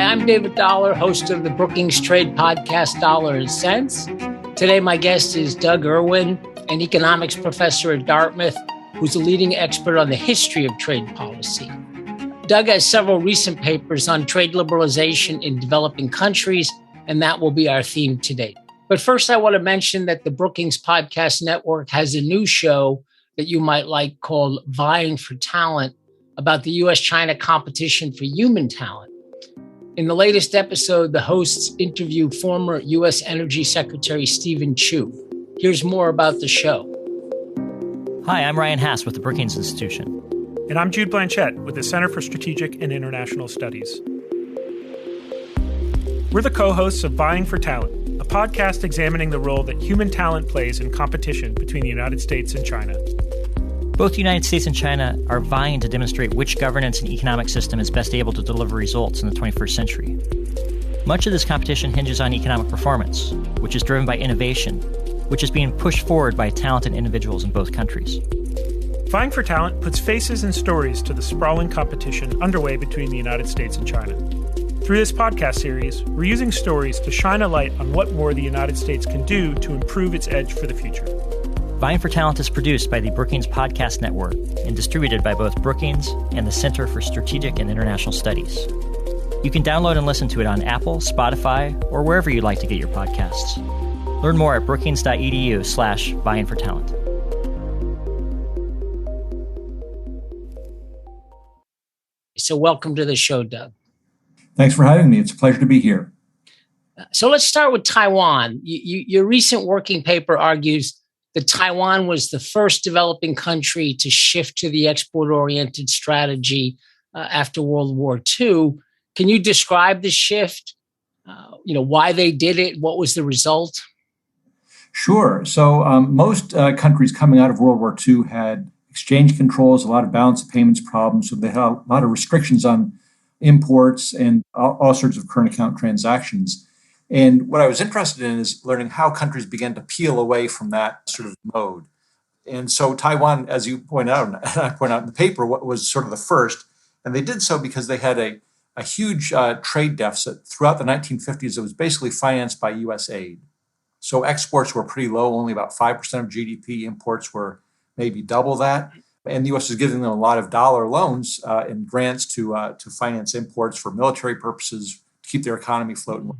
I'm David Dollar, host of the Brookings Trade podcast, Dollar and Cents. Today, my guest is Doug Irwin, an economics professor at Dartmouth, who's a leading expert on the history of trade policy. Doug has several recent papers on trade liberalization in developing countries, and that will be our theme today. But first, I want to mention that the Brookings Podcast Network has a new show that you might like called Vying for Talent, about the U.S.-China competition for human talent. In the latest episode, the hosts interview former U.S. Energy Secretary Stephen Chu. Here's more about the show. Hi, I'm Ryan Hass with the Brookings Institution. And I'm Jude Blanchette with the Center for Strategic and International Studies. We're the co-hosts of Vying for Talent, a podcast examining the role that human talent plays in competition between the United States and China. Both the United States and China are vying to demonstrate which governance and economic system is best able to deliver results in the 21st century. Much of this competition hinges on economic performance, which is driven by innovation, which is being pushed forward by talented individuals in both countries. Vying for Talent puts faces and stories to the sprawling competition underway between the United States and China. Through this podcast series, we're using stories to shine a light on what more the United States can do to improve its edge for the future. Vying for Talent is produced by the Brookings Podcast Network and distributed by both Brookings and the Center for Strategic and International Studies. You can download and listen to it on Apple, Spotify, or wherever you'd like to get your podcasts. Learn more at brookings.edu/vyingfortalent. So welcome to the show, Doug. Thanks for having me. It's a pleasure to be here. So let's start with Taiwan. Your recent working paper argues that Taiwan was the first developing country to shift to the export-oriented strategy after World War II. Can you describe the shift? Why they did it? What was the result? Sure. So most countries coming out of World War II had exchange controls, a lot of balance of payments problems. So they had a lot of restrictions on imports and all sorts of current account transactions. And what I was interested in is learning how countries began to peel away from that sort of mode. And so Taiwan, as you point out, and I point out in the paper, what was sort of the first, and they did so because they had a huge trade deficit throughout the 1950s. It was basically financed by U.S. aid. So exports were pretty low, only about 5% of GDP. Imports were maybe double that. And the U.S. was giving them a lot of dollar loans and grants to finance imports for military purposes, to keep their economy floating.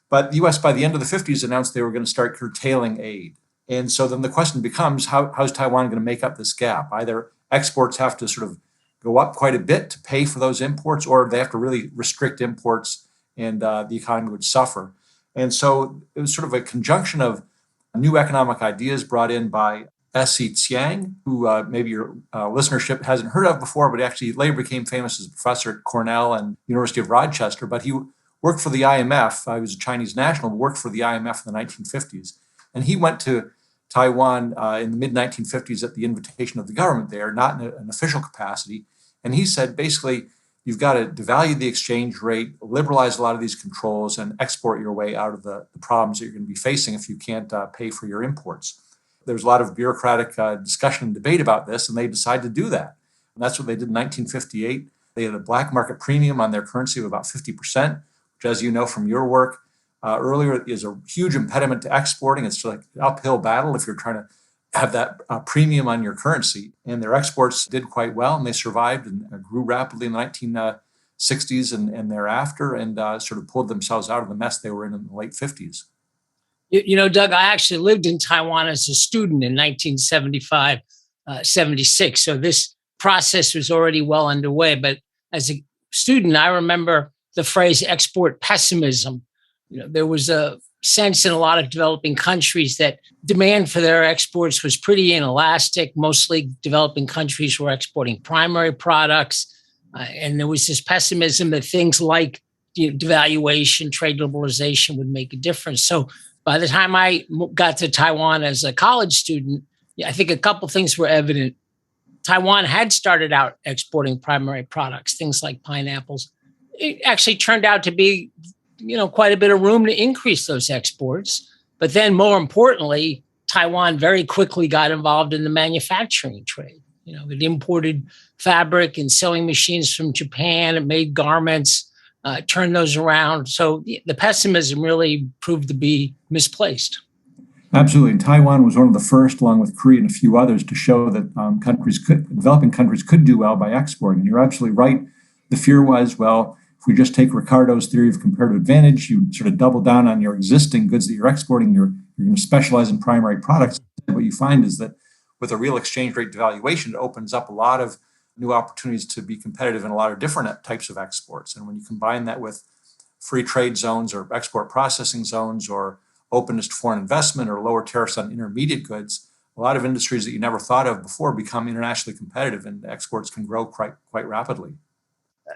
But the U.S., by the end of the 50s, announced they were going to start curtailing aid. And so then the question becomes, how's Taiwan going to make up this gap? Either exports have to sort of go up quite a bit to pay for those imports, or they have to really restrict imports and the economy would suffer. And so it was sort of a conjunction of new economic ideas brought in by S.C. Tsiang, who maybe your listenership hasn't heard of before, but actually later became famous as a professor at Cornell and University of Rochester. But he worked for the IMF. He was a Chinese national, worked for the IMF in the 1950s. And he went to Taiwan in the mid-1950s at the invitation of the government there, not in an official capacity. And he said, basically, you've got to devalue the exchange rate, liberalize a lot of these controls, and export your way out of the problems that you're going to be facing if you can't pay for your imports. There was a lot of bureaucratic discussion and debate about this, and they decided to do that. And that's what they did in 1958. They had a black market premium on their currency of about 50%. Which, as you know from your work earlier, is a huge impediment to exporting. It's like an uphill battle if you're trying to have that premium on your currency. And their exports did quite well, and they survived and grew rapidly in the 1960s and thereafter, and sort of pulled themselves out of the mess they were in the late 50s. Doug, I actually lived in Taiwan as a student in 1975, 76. So this process was already well underway. But as a student, I remember the phrase export pessimism. There was a sense in a lot of developing countries that demand for their exports was pretty inelastic. Mostly developing countries were exporting primary products. And there was this pessimism that things like devaluation, trade liberalization would make a difference. So by the time I got to Taiwan as a college student, I think a couple things were evident. Taiwan had started out exporting primary products, things like pineapples. It actually turned out to be, quite a bit of room to increase those exports. But then more importantly, Taiwan very quickly got involved in the manufacturing trade. It imported fabric and sewing machines from Japan. It made garments. turn those around. So the pessimism really proved to be misplaced. Absolutely. And Taiwan was one of the first, along with Korea and a few others, to show that developing countries could do well by exporting. And you're absolutely right. The fear was, well, if we just take Ricardo's theory of comparative advantage, you sort of double down on your existing goods that you're exporting, you're going to specialize in primary products. What you find is that with a real exchange rate devaluation, it opens up a lot of new opportunities to be competitive in a lot of different types of exports. And when you combine that with free trade zones or export processing zones or openness to foreign investment or lower tariffs on intermediate goods, a lot of industries that you never thought of before become internationally competitive, and exports can grow quite rapidly.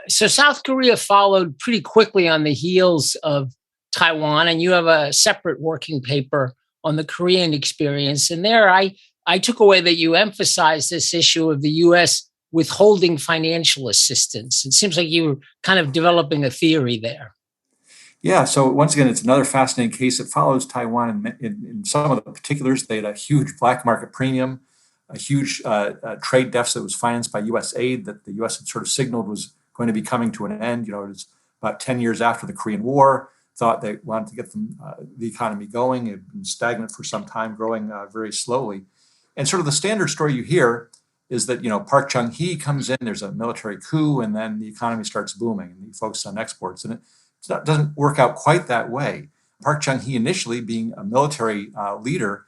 So South Korea followed pretty quickly on the heels of Taiwan, and you have a separate working paper on the Korean experience. And there I took away that you emphasized this issue of the U.S. withholding financial assistance. It seems like you were kind of developing a theory there. Yeah, so once again, it's another fascinating case. It follows Taiwan in some of the particulars. They had a huge black market premium, a huge trade deficit that was financed by U.S. aid that the U.S. had sort of signaled was going to be coming to an end. It was about 10 years after the Korean War, thought they wanted to get the economy going. It had been stagnant for some time, growing very slowly. And sort of the standard story you hear is that, Park Chung-hee comes in, there's a military coup, and then the economy starts booming, and he focuses on exports. And it doesn't work out quite that way. Park Chung-hee, initially being a military leader,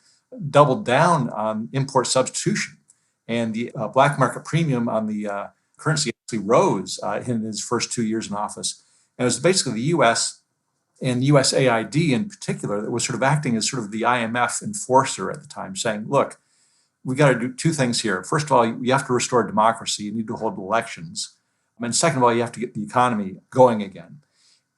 doubled down on import substitution. And the black market premium on the currency actually rose in his first 2 years in office. And it was basically the U.S. and USAID in particular that was sort of acting as sort of the IMF enforcer at the time, saying, look, we got to do two things here. First of all, you have to restore democracy. You need to hold elections. And second of all, you have to get the economy going again.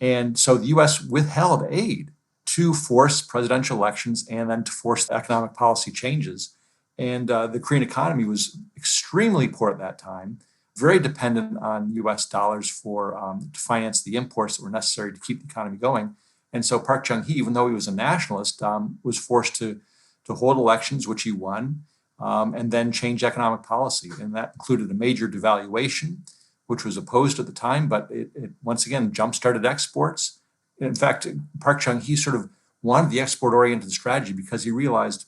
And so the U.S. withheld aid to force presidential elections and then to force the economic policy changes. And the Korean economy was extremely poor at that time, very dependent on U.S. dollars to finance the imports that were necessary to keep the economy going. And so Park Chung-hee, even though he was a nationalist, was forced to hold elections, which he won, and then change economic policy. And that included a major devaluation, which was opposed at the time, but it once again jump-started exports. In fact, Park Chung-hee sort of wanted the export-oriented strategy because he realized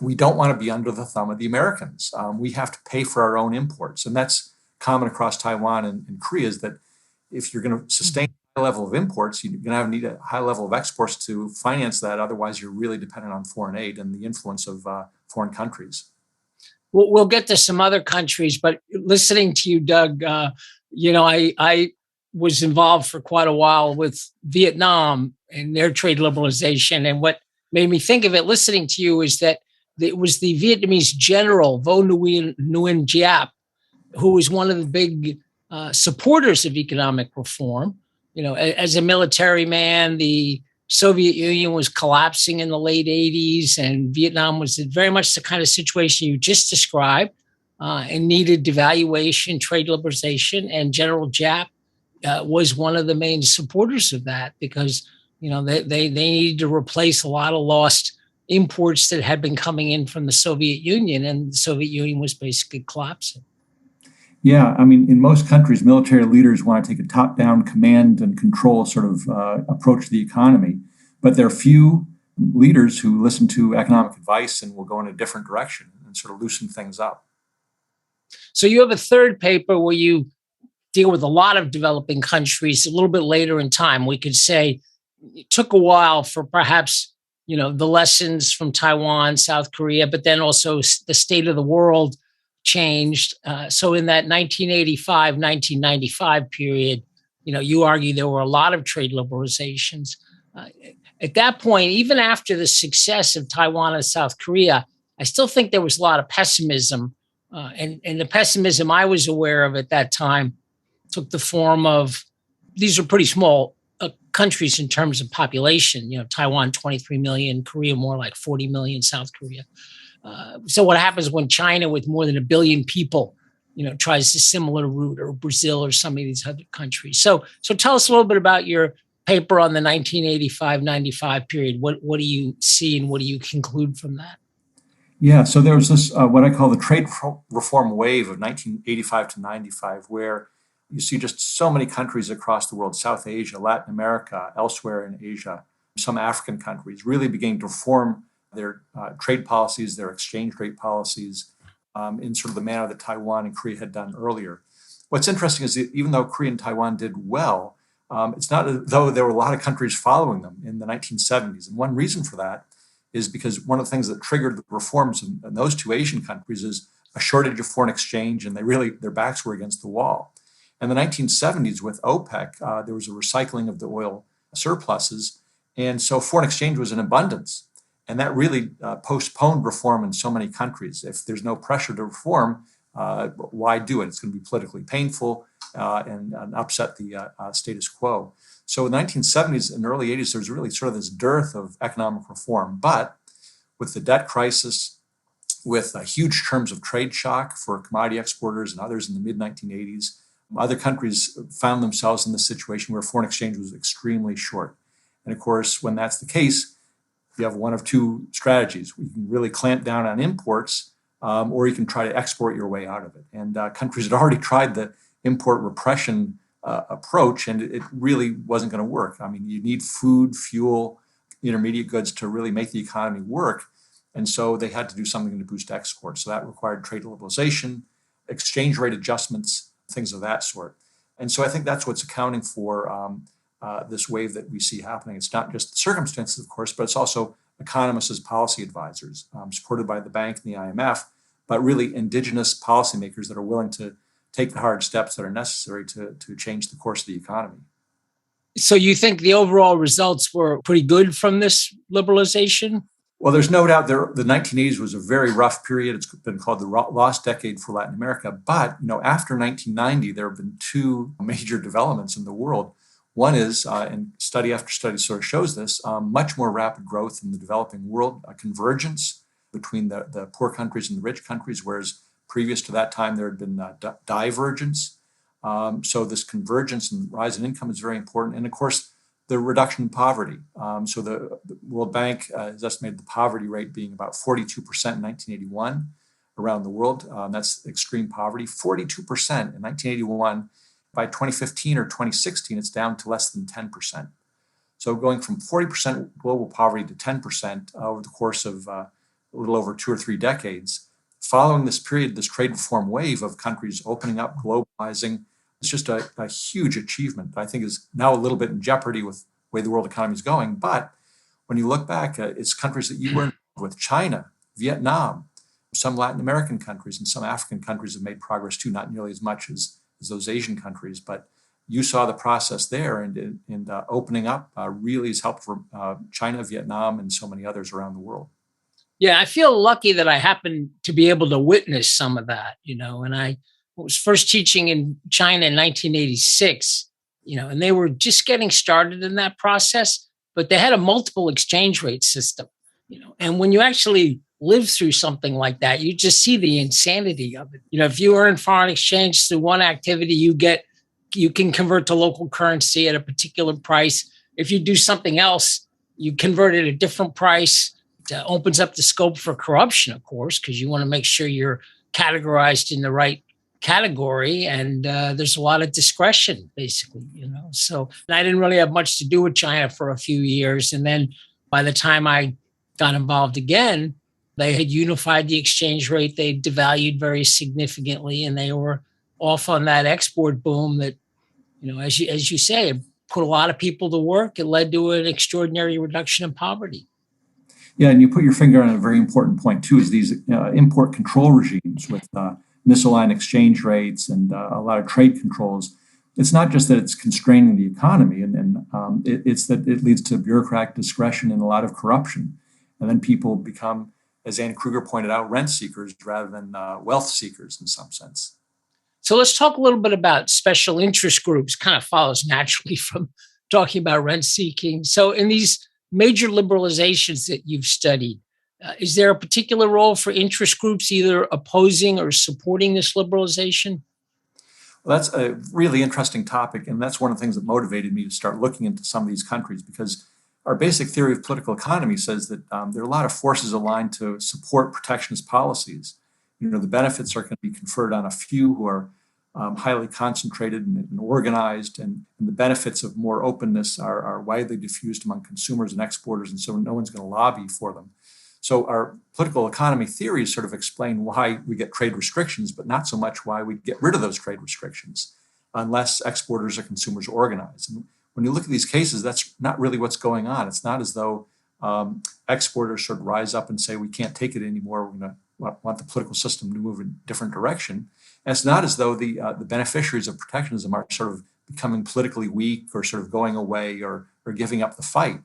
we don't want to be under the thumb of the Americans. We have to pay for our own imports. And that's common across Taiwan and Korea, is that if you're going to sustain a high level of imports, you're going to need a high level of exports to finance that. Otherwise, you're really dependent on foreign aid and the influence of foreign countries. We'll get to some other countries, but listening to you, Doug, I was involved for quite a while with Vietnam and their trade liberalization. And what made me think of it, listening to you, is that it was the Vietnamese general, Vo Nguyen Giap, who was one of the big supporters of economic reform. As a military man, the Soviet Union was collapsing in the late 80s, and Vietnam was very much the kind of situation you just described, and needed devaluation, trade liberalization. And General Giap was one of the main supporters of that because, they needed to replace a lot of lost imports that had been coming in from the Soviet Union, and the Soviet Union was basically collapsing. Yeah, I mean, in most countries, military leaders want to take a top-down command and control sort of approach to the economy. But there are few leaders who listen to economic advice and will go in a different direction and sort of loosen things up. So you have a third paper where you deal with a lot of developing countries a little bit later in time. We could say it took a while for perhaps, the lessons from Taiwan, South Korea, but then also the state of the world changed. So in that 1985, 1995 period, you argue there were a lot of trade liberalizations. At that point, even after the success of Taiwan and South Korea, I still think there was a lot of pessimism. And the pessimism I was aware of at that time took the form of, these are pretty small countries in terms of population, Taiwan, 23 million, Korea, more like 40 million, South Korea. So what happens when China, with more than 1 billion people, tries a similar route, or Brazil or some of these other countries? So tell us a little bit about your paper on the 1985-95 period. What do you see and what do you conclude from that? Yeah, so there was this, what I call the trade reform wave of 1985 to 95, where You see just so many countries across the world, South Asia, Latin America, elsewhere in Asia, some African countries, really beginning to reform their trade policies, their exchange rate policies, in sort of the manner that Taiwan and Korea had done earlier. What's interesting is that even though Korea and Taiwan did well, it's not as though there were a lot of countries following them in the 1970s. And one reason for that is because one of the things that triggered the reforms in those two Asian countries is a shortage of foreign exchange, and their backs were against the wall. In the 1970s with OPEC, there was a recycling of the oil surpluses, and so foreign exchange was in abundance. And that really postponed reform in so many countries. If there's no pressure to reform, why do it? It's going to be politically painful and upset the status quo. So in the 1970s and early 80s, there was really sort of this dearth of economic reform. But with the debt crisis, with huge terms of trade shock for commodity exporters and others in the mid-1980s, other countries found themselves in this situation where foreign exchange was extremely short. And of course, when that's the case, you have one of two strategies. You can really clamp down on imports, or you can try to export your way out of it. And countries had already tried the import repression approach, and it really wasn't going to work. I mean, you need food, fuel, intermediate goods to really make the economy work. And so they had to do something to boost exports. So that required trade liberalization, exchange rate adjustments, things of that sort. And so I think that's what's accounting for this wave that we see happening. It's not just the circumstances, of course, but it's also economists as policy advisors, supported by the bank and the IMF, but really indigenous policymakers that are willing to take the hard steps that are necessary to change the course of the economy. So you think the overall results were pretty good from this liberalization? Well, there's no doubt the 1980s was a very rough period. It's been called the lost decade for Latin America. But after 1990, there have been two major developments in the world. One is, and study after study sort of shows this, much more rapid growth in the developing world, a convergence between the poor countries and the rich countries, whereas previous to that time, there had been divergence. So this convergence and rise in income is very important. And of course, the reduction in poverty. So the World Bank has estimated the poverty rate being about 42% in 1981 around the world. That's extreme poverty. 42% in 1981. By 2015 or 2016, it's down to less than 10%. So going from 40% global poverty to 10% over the course of a little over 2 or 3 decades. Following this period, this trade reform wave of countries opening up, globalizing, it's just a huge achievement that I think is now a little bit in jeopardy with the way the world economy is going. But when you look back, it's countries that you were involved with, China, Vietnam, some Latin American countries and some African countries have made progress too, not nearly as much as those Asian countries. But you saw the process there, and opening up really has helped for China, Vietnam, and so many others around the world. Yeah, I feel lucky that I happened to be able to witness some of that, and I was first teaching in China in 1986, and they were just getting started in that process, but they had a multiple exchange rate system, and when you actually live through something like that, you just see the insanity of it. If you earn foreign exchange through one activity, you can convert to local currency at a particular price. If you do something else, you convert it at a different price. It opens up the scope for corruption, of course, because you want to make sure you're categorized in the right category, and there's a lot of discretion, basically, So I didn't really have much to do with China for a few years, and then by the time I got involved again, they had unified the exchange rate. They devalued very significantly, and they were off on that export boom that, as you say, it put a lot of people to work. It led to an extraordinary reduction in poverty. Yeah, and you put your finger on a very important point, too, is these import control regimes with misaligned exchange rates and a lot of trade controls. It's not just that it's constraining the economy, and it's that it leads to bureaucratic discretion and a lot of corruption. And then people become, as Anne Kruger pointed out, rent seekers rather than wealth seekers in some sense. So let's talk a little bit about special interest groups. Kind of follows naturally from talking about rent seeking. So in these major liberalizations that you've studied, is there a particular role for interest groups either opposing or supporting this liberalization? Well, that's a really interesting topic, and that's one of the things that motivated me to start looking into some of these countries, because our basic theory of political economy says that there are a lot of forces aligned to support protectionist policies. The benefits are going to be conferred on a few who are highly concentrated and organized, and the benefits of more openness are widely diffused among consumers and exporters, and so no one's going to lobby for them. So our political economy theories sort of explain why we get trade restrictions, but not so much why we get rid of those trade restrictions unless exporters or consumers organize. And when you look at these cases, that's not really what's going on. It's not as though exporters sort of rise up and say, we can't take it anymore, we're going to want the political system to move in a different direction. And it's not as though the beneficiaries of protectionism are sort of becoming politically weak or sort of going away or giving up the fight.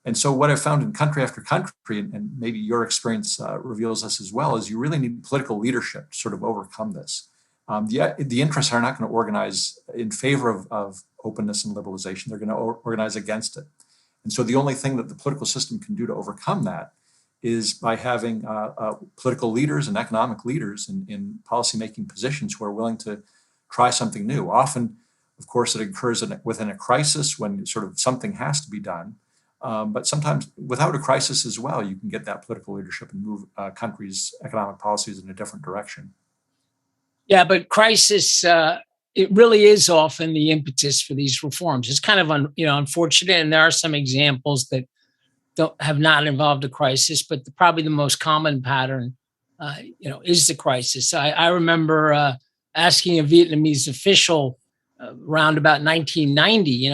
And so what I've found in country after country, and maybe your experience reveals this as well, is you really need political leadership to sort of overcome this. The interests are not going to organize in favor of openness and liberalization. They're going to organize against it. And so the only thing that the political system can do to overcome that is by having political leaders and economic leaders in policymaking positions who are willing to try something new. Often, of course, it occurs within a crisis when sort of something has to be done. But sometimes without a crisis as well, you can get that political leadership and move countries' economic policies in a different direction. Yeah, but crisis, it really is often the impetus for these reforms. It's kind of unfortunate, and there are some examples that have not involved a crisis, but probably the most common pattern, is the crisis. I remember asking a Vietnamese official around about 1990,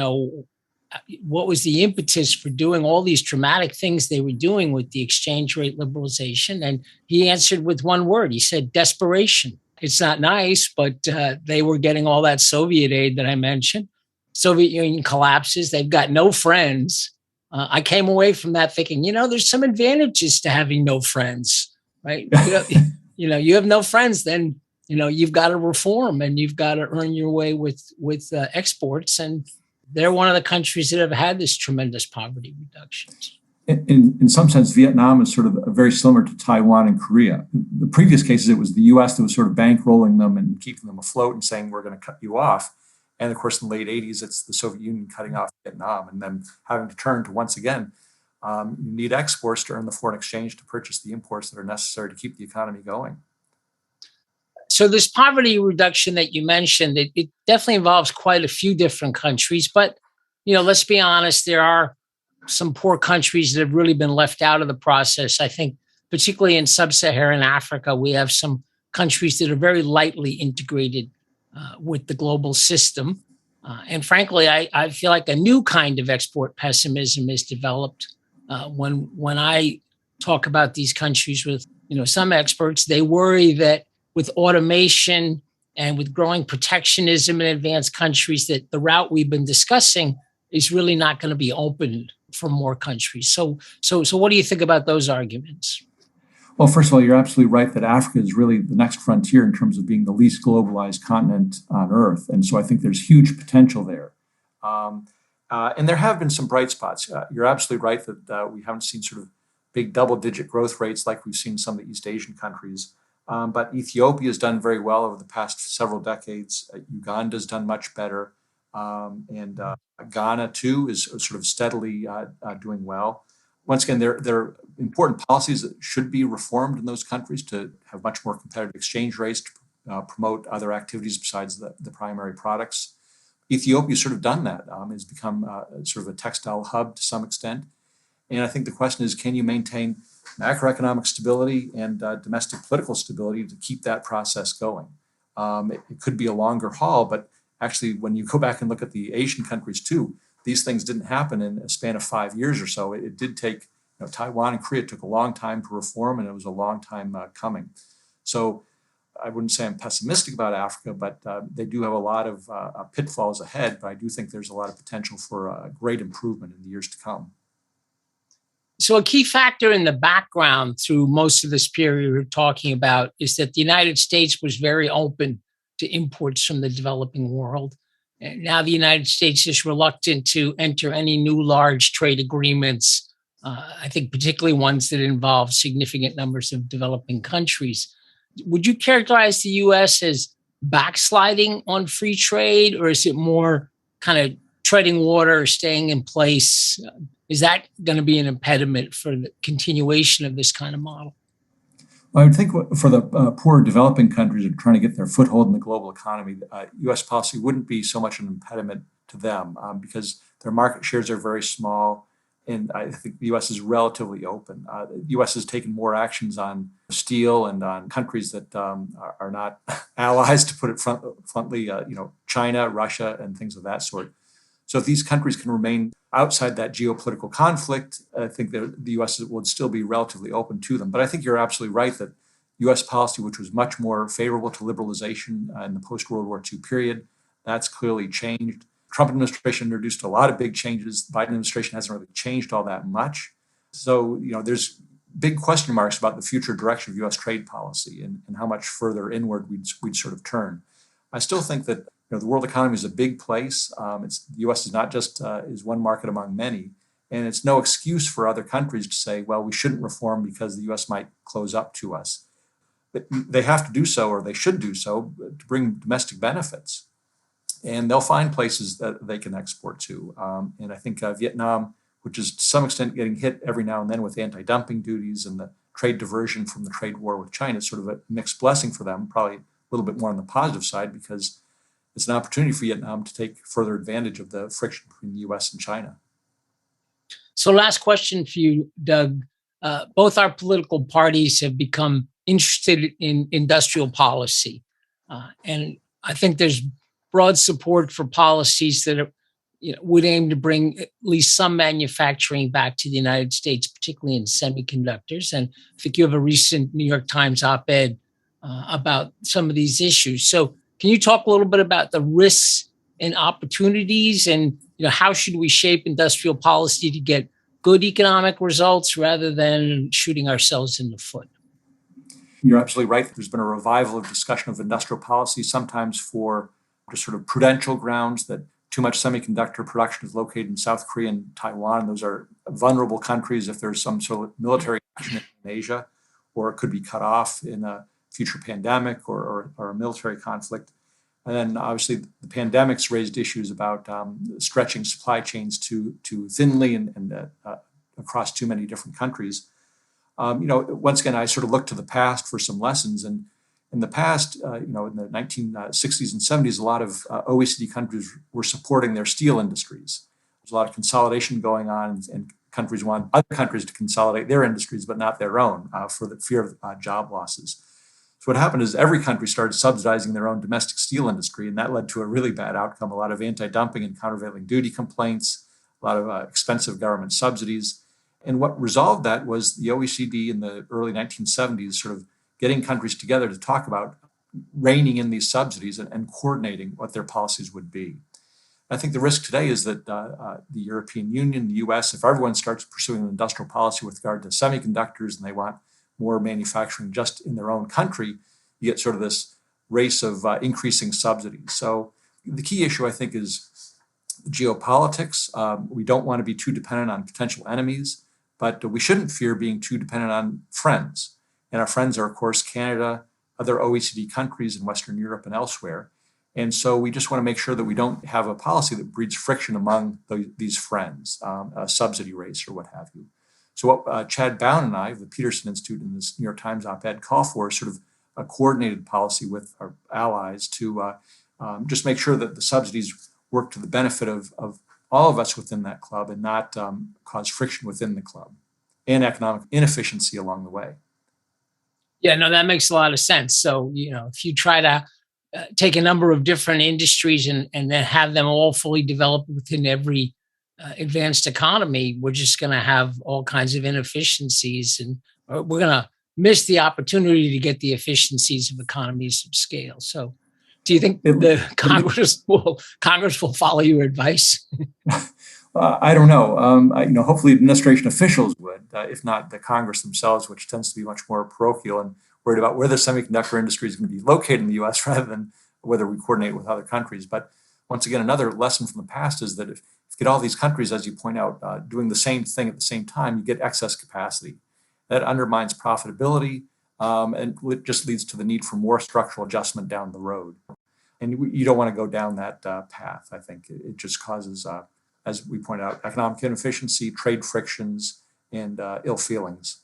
what was the impetus for doing all these dramatic things they were doing with the exchange rate liberalization? And he answered with one word. He said, desperation. It's not nice, but they were getting all that Soviet aid that I mentioned. Soviet Union collapses. They've got no friends. I came away from that thinking, there's some advantages to having no friends, right? You have no friends, then, you've got to reform and you've got to earn your way with exports. And they're one of the countries that have had this tremendous poverty reduction. In some sense, Vietnam is sort of very similar to Taiwan and Korea. The previous cases, it was the U.S. that was sort of bankrolling them and keeping them afloat and saying, we're going to cut you off. And of course, in the late 80s, it's the Soviet Union cutting off Vietnam and then having to turn to, once again, you need exports to earn the foreign exchange to purchase the imports that are necessary to keep the economy going. So this poverty reduction that you mentioned, it definitely involves quite a few different countries. But, let's be honest, there are some poor countries that have really been left out of the process. I think particularly in sub-Saharan Africa, we have some countries that are very lightly integrated with the global system. And frankly, I feel like a new kind of export pessimism is developed. When I talk about these countries with some experts, they worry that with automation and with growing protectionism in advanced countries, that the route we've been discussing is really not going to be opened for more countries. So what do you think about those arguments? Well, first of all, you're absolutely right that Africa is really the next frontier in terms of being the least globalized continent on Earth. And so I think there's huge potential there. And there have been some bright spots. You're absolutely right that we haven't seen sort of big double-digit growth rates like we've seen in some of the East Asian countries. But Ethiopia has done very well over the past several decades. Uganda has done much better. And Ghana, too, is sort of steadily doing well. Once again, there are important policies that should be reformed in those countries to have much more competitive exchange rates, to promote other activities besides the primary products. Ethiopia's sort of done that. It's become sort of a textile hub to some extent. And I think the question is, can you maintain macroeconomic stability and domestic political stability to keep that process going? It could be a longer haul, but actually, when you go back and look at the Asian countries too, these things didn't happen in a span of 5 years or so. It did take, Taiwan and Korea took a long time to reform, and it was a long time coming. So I wouldn't say I'm pessimistic about Africa, but they do have a lot of pitfalls ahead. But I do think there's a lot of potential for great improvement in the years to come. So a key factor in the background through most of this period we're talking about is that the United States was very open to imports from the developing world. And now the United States is reluctant to enter any new large trade agreements, I think particularly ones that involve significant numbers of developing countries. Would you characterize the U.S. as backsliding on free trade, or is it more kind of treading water, staying in place? Is that going to be an impediment for the continuation of this kind of model? I would think for the poor developing countries who are trying to get their foothold in the global economy, U.S. policy wouldn't be so much an impediment to them because their market shares are very small. And I think the U.S. is relatively open. The U.S. has taken more actions on steel and on countries that are not allies, to put it bluntly, China, Russia, and things of that sort. So if these countries can remain outside that geopolitical conflict, I think that the U.S. would still be relatively open to them. But I think you're absolutely right that U.S. policy, which was much more favorable to liberalization in the post-World War II period, that's clearly changed. Trump administration introduced a lot of big changes. The Biden administration hasn't really changed all that much. So, there's big question marks about the future direction of U.S. trade policy and how much further inward we'd sort of turn. I still think that the world economy is a big place. The U.S. is not just is one market among many, and it's no excuse for other countries to say, well, we shouldn't reform because the U.S. might close up to us. But they have to do so, or they should do so, to bring domestic benefits. And they'll find places that they can export to. And I think Vietnam, which is to some extent getting hit every now and then with anti-dumping duties and the trade diversion from the trade war with China, is sort of a mixed blessing for them, probably a little bit more on the positive side, because it's an opportunity for Vietnam to take further advantage of the friction between the U.S. and China. So last question for you, Doug. Both our political parties have become interested in industrial policy. And I think there's broad support for policies that are, would aim to bring at least some manufacturing back to the United States, particularly in semiconductors. And I think you have a recent New York Times op-ed about some of these issues. So can you talk a little bit about the risks and opportunities, and how should we shape industrial policy to get good economic results rather than shooting ourselves in the foot? You're absolutely right. There's been a revival of discussion of industrial policy, sometimes for just sort of prudential grounds, that too much semiconductor production is located in South Korea and Taiwan. Those are vulnerable countries if there's some sort of military action in Asia, or it could be cut off in a future pandemic or a military conflict. And then obviously the pandemics raised issues about stretching supply chains too thinly and across too many different countries. Once again, I sort of look to the past for some lessons. And in the past, in the 1960s and 70s, a lot of OECD countries were supporting their steel industries. There's a lot of consolidation going on, and countries want other countries to consolidate their industries, but not their own, for the fear of job losses. So what happened is every country started subsidizing their own domestic steel industry, and that led to a really bad outcome, a lot of anti-dumping and countervailing duty complaints, a lot of expensive government subsidies. And what resolved that was the OECD in the early 1970s sort of getting countries together to talk about reining in these subsidies and coordinating what their policies would be. I think the risk today is that the European Union, the US, if everyone starts pursuing an industrial policy with regard to semiconductors and they want more manufacturing just in their own country, you get sort of this race of increasing subsidies. So the key issue, I think, is geopolitics. We don't want to be too dependent on potential enemies, but we shouldn't fear being too dependent on friends. And our friends are, of course, Canada, other OECD countries in Western Europe and elsewhere. And so we just want to make sure that we don't have a policy that breeds friction among these friends, a subsidy race or what have you. So what Chad Bown and I of the Peterson Institute in this New York Times op-ed call for is sort of a coordinated policy with our allies to just make sure that the subsidies work to the benefit of all of us within that club and not cause friction within the club and economic inefficiency along the way. Yeah, no, that makes a lot of sense. So, if you try to take a number of different industries and then have them all fully developed within every advanced economy, we're just going to have all kinds of inefficiencies, and we're going to miss the opportunity to get the efficiencies of economies of scale. So do you think the Congress will follow your advice? I don't know. Hopefully administration officials would, if not the Congress themselves, which tends to be much more parochial and worried about where the semiconductor industry is going to be located in the U.S. rather than whether we coordinate with other countries. But once again, another lesson from the past is that if you get all these countries, as you point out, doing the same thing at the same time, you get excess capacity. That undermines profitability, and it just leads to the need for more structural adjustment down the road. And you don't want to go down that path. I think it just causes, as we point out, economic inefficiency, trade frictions, and ill feelings.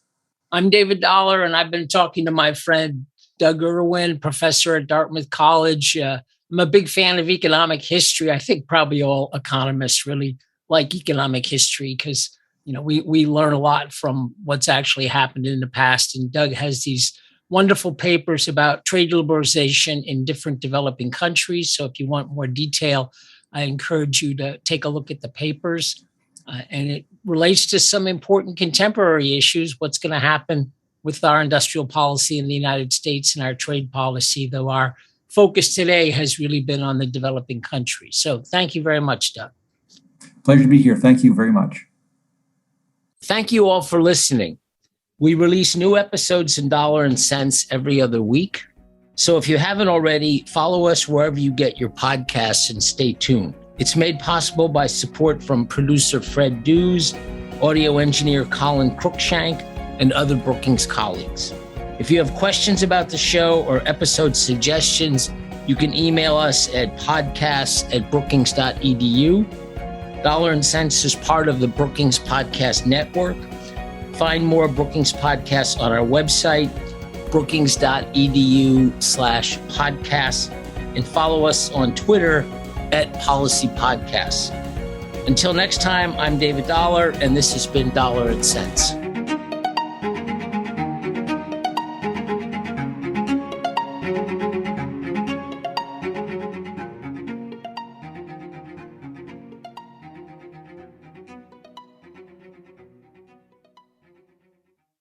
I'm David Dollar, and I've been talking to my friend Doug Irwin, professor at Dartmouth College. I'm a big fan of economic history. I think probably all economists really like economic history because, we learn a lot from what's actually happened in the past. And Doug has these wonderful papers about trade liberalization in different developing countries. So if you want more detail, I encourage you to take a look at the papers. And it relates to some important contemporary issues, what's going to happen with our industrial policy in the United States and our trade policy, though our focus today has really been on the developing countries. So thank you very much, Doug. Pleasure to be here. Thank you very much. Thank you all for listening. We release new episodes in dollar and cents every other week. So if you haven't already, follow us wherever you get your podcasts and stay tuned. It's made possible by support from producer Fred Dews, audio engineer Colin Cruikshank, and other Brookings colleagues. If you have questions about the show or episode suggestions, you can email us at podcasts@brookings.edu. Dollar and Cents is part of the Brookings Podcast Network. Find more Brookings podcasts on our website, brookings.edu/podcasts, and follow us on Twitter @Policy Podcasts. Until next time, I'm David Dollar, and this has been Dollar and Cents.